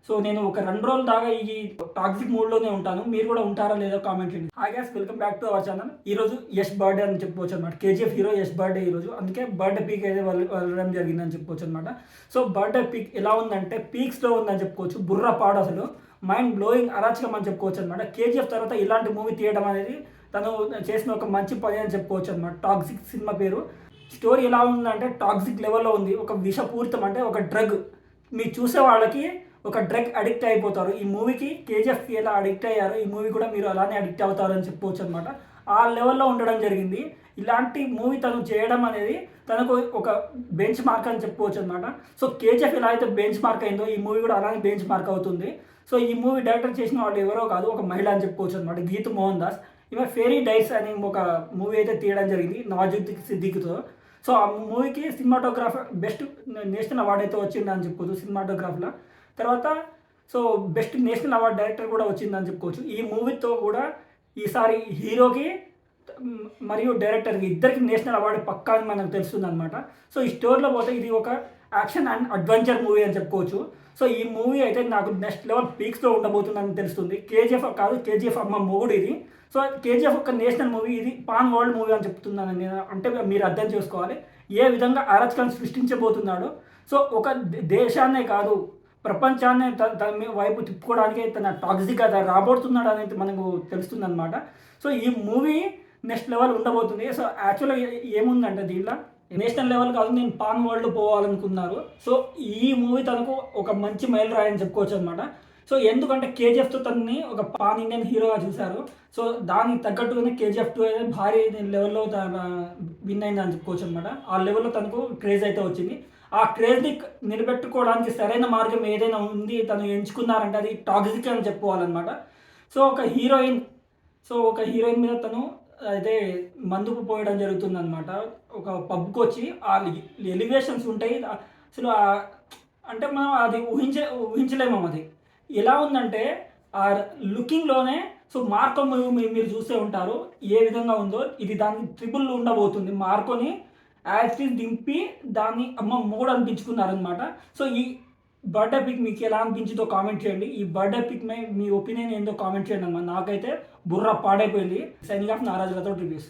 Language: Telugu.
సో నేను ఒక 2 రోజుల దాకా ఈ టాక్సిక్ మూడ్‌లోనే ఉంటాను. మీరు కూడా ఉంటారా లేదో కామెంట్ చేయండి. Hi guys, welcome back to our channel. ఈరోజు యష్ బర్త్‌డే అని చెప్పుకోవచ్చు అనమాట. కేజీఎఫ్ హీరో యష్ బర్త్‌డే ఈరోజు. అందుకే బర్త్‌డే పీక్ అయితే వెళ్ళడం జరిగిందని చెప్పుకోవచ్చు అనమాట. సో బర్త్‌డే పీక్ ఎలా ఉందంటే పీక్స్‌లో ఉందని చెప్పుకోవచ్చు. బుర్ర పాడు అసలు. మైండ్ బ్లోయింగ్ అరాచకం అని చెప్పుకోవచ్చు అనమాట. కేజీఎఫ్ తర్వాత ఇలాంటి మూవీ తీయడం అనేది తను చేసిన ఒక మంచి పని అని చెప్పుకోవచ్చు అనమాట. టాక్సిక్ సినిమా పేరు. స్టోరీ ఎలా ఉందంటే టాక్సిక్ లెవెల్‌లో ఉంది. ఒక విషపూరితం అంటే ఒక డ్రగ్. మీరు చూసే వాళ్ళకి ఒక డ్రగ్ అడిక్ట్ అయిపోతారు. ఈ మూవీకి కేజీఎఫ్‌కి ఎలా అడిక్ట్ అయ్యారో ఈ మూవీ కూడా మీరు అలానే అడిక్ట్ అవుతారని చెప్పుకోవచ్చు అనమాట. ఆ లెవెల్‌లో ఉండడం జరిగింది. ఇలాంటి మూవీ తను చేయడం అనేది తనకు ఒక బెంచ్ మార్క్ అని చెప్పుకోవచ్చు అనమాట. సో కేజీఎఫ్ ఎలా అయితే బెంచ్ మార్క్ అయిందో ఈ మూవీ కూడా అలానే బెంచ్ మార్క్ అవుతుంది. సో ఈ మూవీ డైరెక్టర్ చేసిన వాళ్ళు ఎవరో కాదు, ఒక మహిళ అని చెప్పుకోవచ్చు అనమాట. గీతూ మోహన్ దాస్. ఈమె ఫెయిరీ డైస్ అనే ఒక మూవీ అయితే తీయడం జరిగింది నవాజుద్దీన్ సిద్దికీతో. సో ఆ మూవీకి సినిమాటోగ్రాఫర్ బెస్ట్ నేషనల్ అవార్డు అయితే వచ్చిందని చెప్పుకోవచ్చు సినిమాటోగ్రాఫ్‌లో. తర్వాత so best national award director కూడా వచ్చిందని చెప్పుకోవచ్చు. ఈ మూవీతో కూడా ఈసారి హీరోకి మరియు డైరెక్టర్కి ఇద్దరికి నేషనల్ అవార్డు పక్కా అని మనకు తెలుస్తుందన్నమాట. సో ఈ స్టోరీలో పోతే ఇది ఒక యాక్షన్ అండ్ అడ్వెంచర్ మూవీ అని చెప్పుకోవచ్చు. సో ఈ మూవీ అయితే నాకు నెక్స్ట్ లెవెల్ పీక్స్లో ఉండబోతుందని తెలుస్తుంది. కేజీఎఫ్ కాదు, కేజీఎఫ్ అమ్మ మొగుడు ఇది. సో కేజీఎఫ్ ఒక నేషనల్ మూవీ, ఇది పాన్ వరల్డ్ మూవీ అని చెప్తున్నాను నేను. అంటే మీరు అర్థం చేసుకోవాలి ఏ విధంగా అరాచకాన్ని సృష్టించబోతున్నాడు. సో ఒక దేశాన్నే కాదు ప్రపంచాన్ని తన వైపు తిప్పుకోవడానికి తన టాక్సిక్గా రాబోతున్నాడు అనేది మనకు తెలుస్తుందన్నమాట. సో ఈ మూవీ నెక్స్ట్ లెవెల్ ఉండబోతుంది. సో యాక్చువల్గా ఏముందంటే దీంట్లో నేషనల్ లెవెల్ కాదు, నేను పాన్ వరల్డ్ పోవాలనుకున్నారు. సో ఈ మూవీ తనకు ఒక మంచి మైల్ రాయి అని చెప్పుకోవచ్చు అనమాట. సో ఎందుకంటే కేజీఎఫ్తో తనని ఒక పాన్ ఇండియన్ హీరోగా చూశారు. సో దానికి తగ్గట్టుగానే కేజీఎఫ్ 2 అయితే భారీ లెవెల్లో తన విన్ అయిందని చెప్పుకోవచ్చు అనమాట. ఆ లెవెల్లో తనకు క్రేజ్ అయితే వచ్చింది. ఆ క్రేజ్ని నిలబెట్టుకోవడానికి సరైన మార్గం ఏదైనా ఉంది తను ఎంచుకున్నారంటే అది టాక్సిక్ అని చెప్పుకోవాలన్నమాట. సో ఒక హీరోయిన్ మీద తను అయితే మందుకు పోయడం జరుగుతుందన్నమాట. ఒక పబ్కి వచ్చి ఆ ఎలివేషన్స్ ఉంటాయి అసలు. అంటే మనం అది ఊహించలేము. అది ఎలా ఉందంటే ఆ లుకింగ్లోనే. సో మార్కో మూవీ మీరు చూస్తే ఉంటారు ఏ విధంగా ఉందో. ఇది దానికి ట్రిపుల్ ఉండబోతుంది. మార్కోని యాక్సిస్ దింపి దాన్ని అమ్మ మూడు అనిపించుకున్నారనమాట. సో ఈ బర్త్డే పిక్ మీకు ఎలా అనిపించిందో కామెంట్ చేయండి. ఈ బర్త్డే పిక్ మీ ఒపీనియన్ ఏందో కామెంట్ చేయండి అన్నమాట. నాకైతే బుర్ర పాడైపోయింది. సైనింగ్ ఆఫ్ నారాజులతో రివ్యూస్.